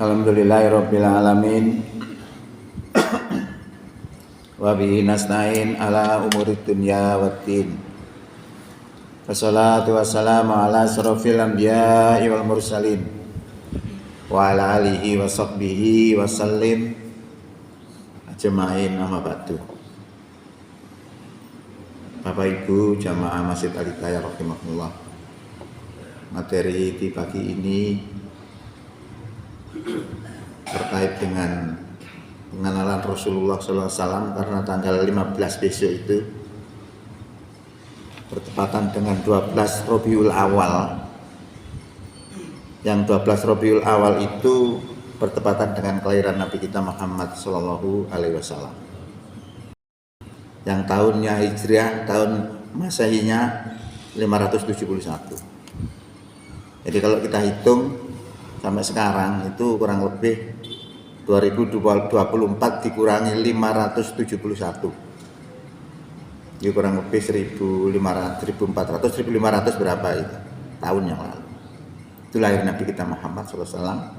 Alhamdulillahirabbil alamin. Wa bihi nasta'in ala umurid dunya waddin. Wassalatu wassalamu ala asrofil anbiya'i wal mursalin wa ala alihi wa sahbihi wa sallim ajma'in, amma ba'du. Bapak Ibu jamaah Masjid Al-Hidayah rahimahullah. Materi di pagi ini terkait dengan pengenalan Rasulullah SAW, karena tanggal 15 besok itu bertepatan dengan 12 Rabiul Awal. Yang 12 Rabiul Awal itu bertepatan dengan kelahiran Nabi kita Muhammad Sallallahu Alaihi Wasallam. Yang tahunnya Hijriah, tahun Masehinya 571. Jadi kalau kita hitung sampai sekarang itu kurang lebih 2024 dikurangi 571. Itu kurang lebih 1400, 1500 berapa itu tahun yang lalu. Itu lahir Nabi kita Muhammad SAW.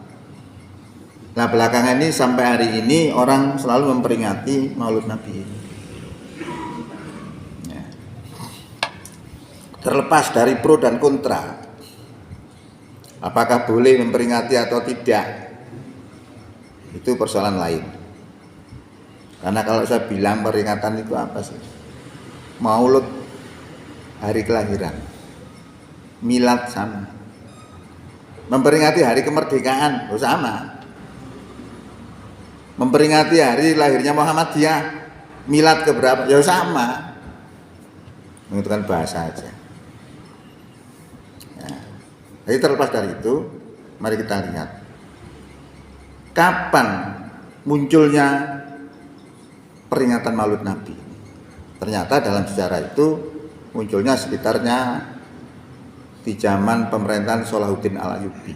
Nah belakangan ini sampai hari ini orang selalu memperingati Maulid Nabi ini. Ya. Terlepas dari pro dan kontra, apakah boleh memperingati atau tidak, itu persoalan lain. Karena kalau saya bilang peringatan itu apa sih? Maulud, hari kelahiran, milad sama, memperingati hari kemerdekaan sama, memperingati hari lahirnya Muhammadiyah, milad keberapa ya sama, itu kan bahasa aja. Jadi terlepas dari itu, mari kita lihat kapan munculnya peringatan Maulid Nabi. Ternyata dalam sejarah itu munculnya sekitarnya di zaman pemerintahan Salahuddin Al-Ayyubi.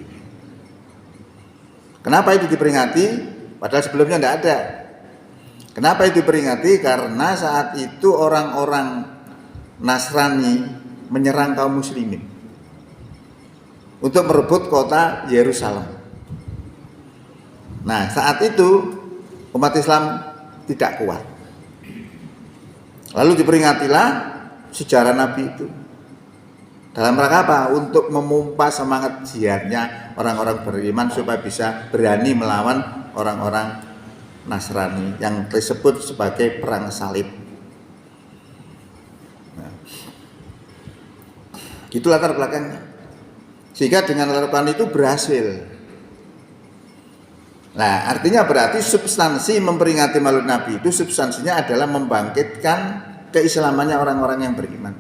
Kenapa itu diperingati? Padahal sebelumnya tidak ada. Kenapa itu diperingati? Karena saat itu orang-orang Nasrani menyerang kaum muslimin untuk merebut kota Yerusalem. Nah, saat itu umat Islam tidak kuat. Lalu diperingatilah sejarah Nabi itu. Dalam rangka apa? Untuk memompa semangat jihadnya orang-orang beriman supaya bisa berani melawan orang-orang Nasrani yang disebut sebagai perang salib. Nah, itu latar belakangnya. Sehingga dengan lakukan itu berhasil. Nah, artinya berarti substansi memperingati Maulid Nabi itu substansinya adalah membangkitkan keislamannya orang-orang yang beriman.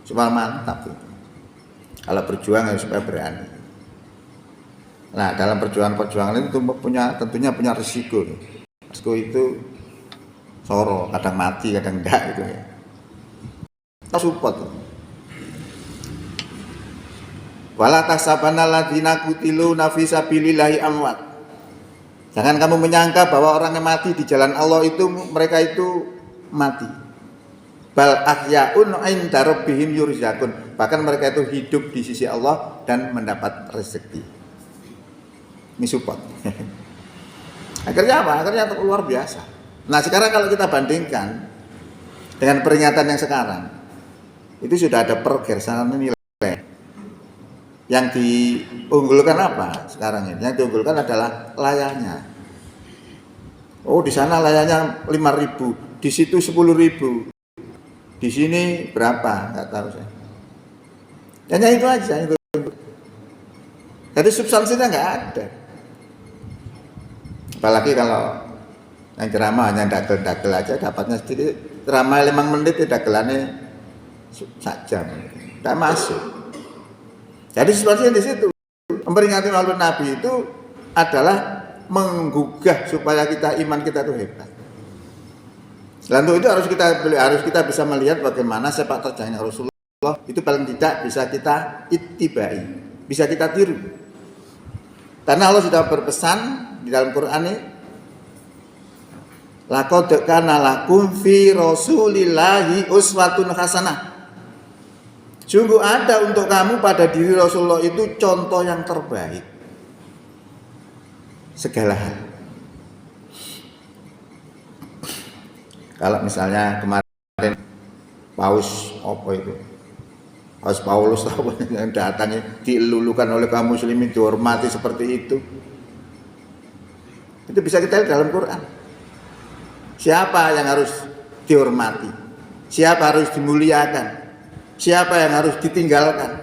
Supaya mantap itu. Kalau berjuang harus supaya berani. Nah, dalam perjuangan itu tentunya punya risiko. Risiko itu soro, kadang mati, kadang enggak gitu ya. Kita support. Wala tahsabanna alladziina qutilu fi sabilillahi amwat. Jangan kamu menyangka bahwa orang yang mati di jalan Allah itu mereka itu mati. Bal ahyaun 'inda rabbihim yurzaqun. Bahkan mereka itu hidup di sisi Allah dan mendapat rezeki. Ini support. Akhirnya apa? Akhirnya luar biasa. Nah, sekarang kalau kita bandingkan dengan peringatan yang sekarang, itu sudah ada pergeseran nilai. Yang diunggulkan apa sekarang ini? Yang diunggulkan adalah layarnya. Oh, di sana layarnya 5.000, di situ 10.000, di sini berapa? Nggak tahu saya. Hanya itu aja. Itu. Jadi substansinya nggak ada. Apalagi kalau yang ceramah hanya dagel-dagel aja, dapatnya sedikit. Ceramah 5 menit, dagelannya sajam, nggak masuk. Jadi substansinya di situ. Memperingati Maulid Nabi itu adalah menggugah supaya iman kita itu hebat. Selain itu harus kita bisa melihat bagaimana sepak terjangnya Rasulullah itu paling tidak bisa kita ittibai, bisa kita tiru. Karena Allah sudah berpesan di dalam Quran ini, laqad kana lakum fi Rasulillahi uswatun hasanah. Sungguh ada untuk kamu pada diri Rasulullah itu contoh yang terbaik. Segala hal. Kalau misalnya kemarin Paus apa itu? Paus Paulus yang datang dilulukan oleh kaum muslimin, dihormati seperti itu. Itu bisa kita lihat dalam Quran. Siapa yang harus dihormati? Siapa harus dimuliakan? Siapa yang harus ditinggalkan?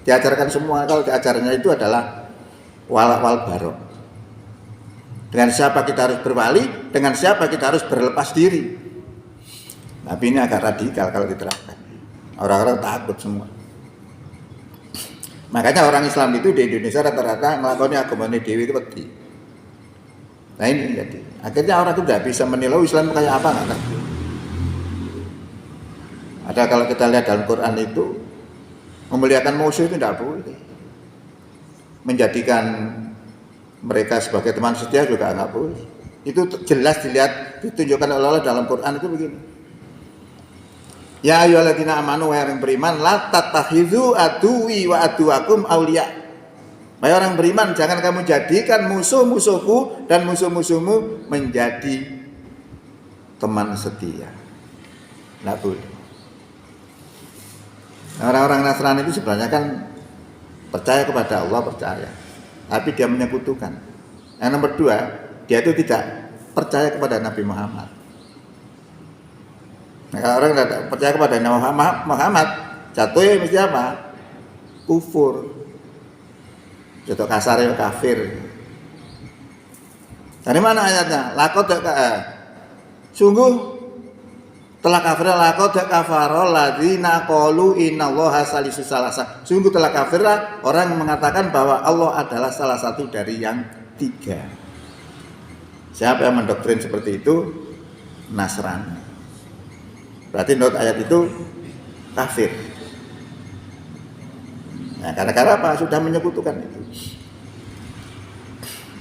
Diajarkan semua. Kalau diajarnya itu adalah wal barok. Dengan siapa kita harus berwali, dengan siapa kita harus berlepas diri. Tapi ini agak radikal kalau diterapkan. Orang-orang takut semua. Makanya orang Islam itu di Indonesia rata-rata ngelakoni agamanya dewi itu wedi. Nah ini jadi. Akhirnya orang itu tidak bisa menilai Islam kayak apa, nggak ngerti. Ada kalau kita lihat dalam Quran itu memuliakan musuh itu tidak boleh. Menjadikan mereka sebagai teman setia juga nggak boleh. Itu jelas dilihat ditunjukkan oleh Allah dalam Quran itu begini. Ya ayyuhalladzina amanu wa yang beriman la tattakhidzu aduwi wa aduwakum auliya. Wahai orang beriman, jangan kamu jadikan musuh-musuhku dan musuh-musuhmu menjadi teman setia. Nggak boleh. Orang-orang Nasrani itu sebenarnya kan percaya kepada Allah, percaya, tapi dia menyekutukan. Yang nomor dua, dia itu tidak percaya kepada Nabi Muhammad. Nah, kalau orang tidak percaya kepada Nabi Muhammad, jatuhnya mesti apa? Kufur. Jatuh kasarnya kafir. Dari mana ayatnya? Sungguh telah kafir laqad kafara alladzina qalu innallaha salisu salasa. Sungguh telah kafirlah orang yang mengatakan bahwa Allah adalah salah satu dari yang tiga. Siapa yang mendoktrin seperti itu? Nasrani. Berarti menurut ayat itu kafir. Nah, gara-gara apa? Sudah menyekutukan itu.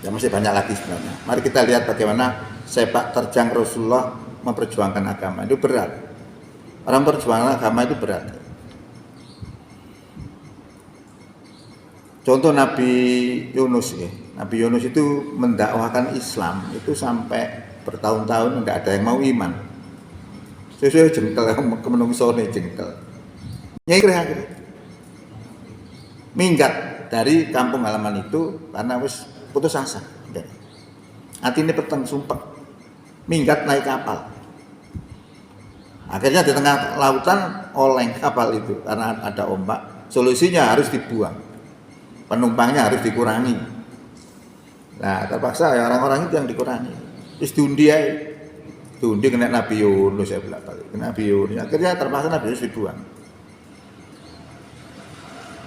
Ya masih banyak lagi sebenarnya. Mari kita lihat bagaimana sepak terjang Rasulullah memperjuangkan agama. Itu berat. Orang perjuangan agama itu berat. Contoh Nabi Yunus ya. Nabi Yunus itu mendakwahkan Islam itu sampai bertahun-tahun tidak ada yang mau iman. Sesuai jengkel, kemenungsone jengkel. Nyekre akhirnya. Minggat dari kampung halaman itu karena wis putus asa. Hati ini peteng sumpah. Minggat naik kapal. Akhirnya di tengah lautan oleng kapal itu karena ada ombak. Solusinya harus dibuang. Penumpangnya harus dikurangi. Nah, terpaksa ya orang-orang itu yang dikurangi. Terus diundi kena Nabi Yunus, saya bilang kena Nabi Yunus. Akhirnya terpaksa Nabi Yunus dibuang.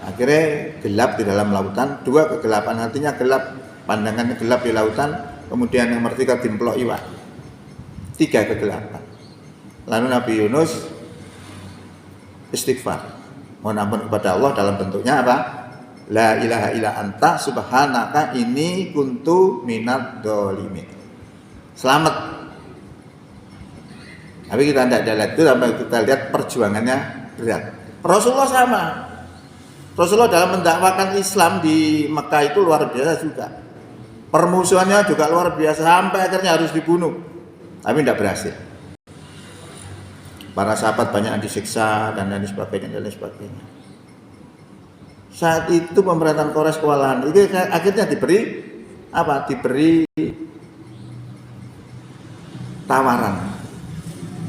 Akhirnya gelap di dalam lautan. Dua, kegelapan, artinya gelap, pandangannya gelap di lautan. Kemudian yang mertika dimplok iwak. Tiga, kegelapan. Lalu Nabi Yunus istighfar, mohon ampun kepada Allah dalam bentuknya apa? La ilaha illa anta subhanaka inni kuntu minadz dzalimin. Selamat. Tapi kita tidak lihat itu, sampai kita lihat perjuangannya berat. Rasulullah sama. Rasulullah dalam mendakwakan Islam di Mekah itu luar biasa juga. Permusuhannya juga luar biasa sampai akhirnya harus dibunuh. Tapi tidak berhasil. Para sahabat banyak yang disiksa dan lain sebagainya. Saat itu pemerintahan Quraisy kewalahan. Itu akhirnya diberi apa? Diberi tawaran.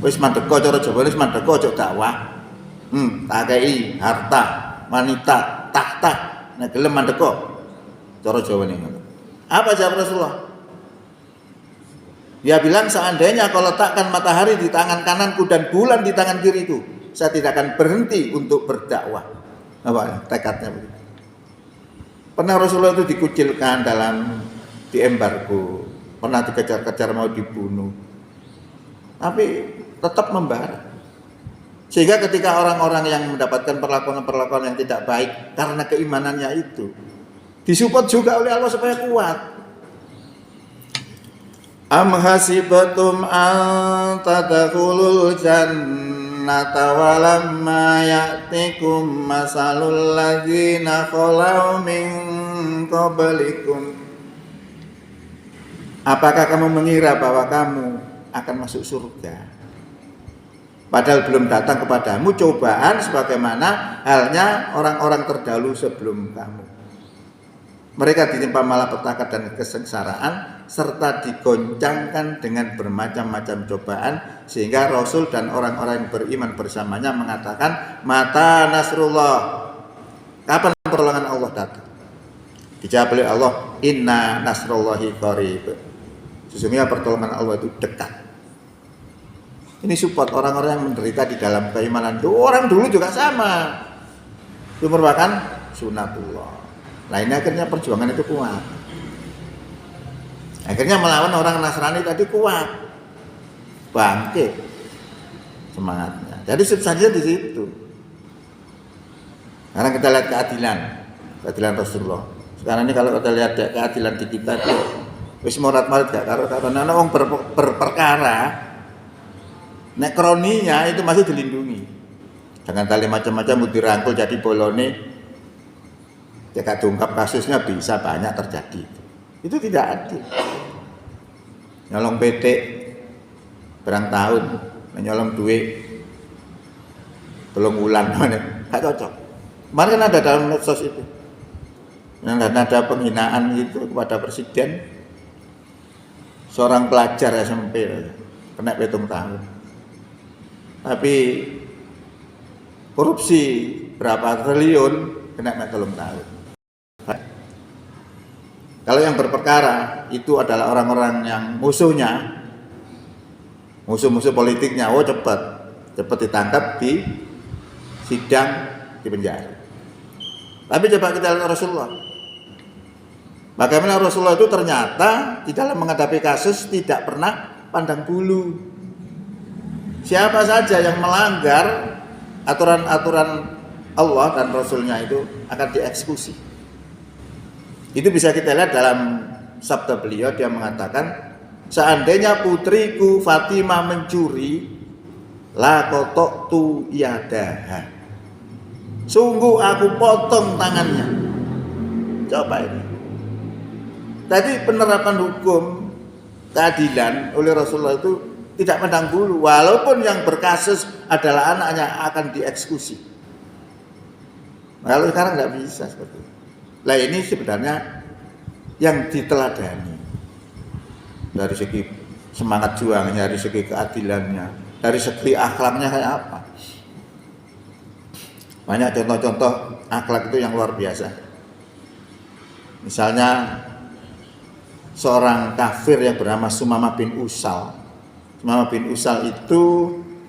Wis mandeko cara Jawa, wis mandeko ojo dakwah. Tak kei harta, wanita, tahta. Nek gelem mandeko cara Jawa niku. Apa jawab Rasulullah? Dia bilang seandainya kau letakkan matahari di tangan kananku dan bulan di tangan kiriku, saya tidak akan berhenti untuk berdakwah. Apa tekadnya begitu. Pernah Rasulullah itu dikucilkan di embargo, pernah dikejar-kejar mau dibunuh, tapi tetap membara. Sehingga ketika orang-orang yang mendapatkan perlakuan-perlakuan yang tidak baik karena keimanannya itu, disupport juga oleh Allah supaya kuat. Am hasibatum an tadkhulul jannah jannata walamma ya'tikum masalul ladzina khalau min qablikum. Apakah kamu mengira bahwa kamu akan masuk surga padahal belum datang kepadamu cobaan sebagaimana halnya orang-orang terdahulu sebelum kamu? Mereka ditimpa malapetaka dan kesengsaraan serta digoncangkan dengan bermacam-macam cobaan sehingga Rasul dan orang-orang yang beriman bersamanya mengatakan, mata nasrullah, kapan pertolongan Allah datang? Dijawab oleh Allah, inna nasrullahi qarib, sesungguhnya pertolongan Allah itu dekat. Ini support orang-orang yang menderita di dalam keimanan. Orang dulu juga sama, itu merupakan sunatullah. Nah ini akhirnya perjuangan itu kuat. Akhirnya melawan orang Nasrani tadi kuat, bangkit semangatnya. Jadi substansinya di situ. Sekarang kita lihat keadilan Rasulullah. Sekarang ini kalau kita lihat keadilan di kita itu, wis morat-marit gak karena orang berperkara, nek kroninya itu masih dilindungi. Dengan tali macam-macam mau dirangkul jadi bolone. Jika diungkap kasusnya bisa banyak terjadi. Itu tidak adil. Nyolong PT berang tahun, nyolong duit telung wulan, nggak cocok. Kemarin kan ada dalam medsos itu, yang ada penghinaan itu kepada presiden, seorang pelajar SMP kena 7 tahun. Tapi korupsi berapa triliun kena 3 tahun. Kalau yang berperkara itu adalah orang-orang yang musuhnya, musuh-musuh politiknya, cepat ditangkap, di sidang, di penjara. Tapi coba kita lihat Rasulullah. Bagaimana Rasulullah itu ternyata di dalam menghadapi kasus tidak pernah pandang bulu. Siapa saja yang melanggar aturan-aturan Allah dan Rasulnya itu akan dieksekusi. Itu bisa kita lihat dalam sabda beliau, dia mengatakan, seandainya putriku Fatimah mencuri, la qata'tu yadaha, sungguh aku potong tangannya. Coba ini. Tadi penerapan hukum keadilan oleh Rasulullah itu tidak pandang bulu, walaupun yang berkasus adalah anaknya akan dieksekusi. Kalau sekarang nggak bisa seperti itu. Nah ini sebenarnya yang diteladani dari segi semangat juangnya, dari segi keadilannya, dari segi akhlaknya kayak apa. Banyak contoh-contoh akhlak itu yang luar biasa. Misalnya seorang kafir yang bernama Sumamah bin Usal. Sumamah bin Usal itu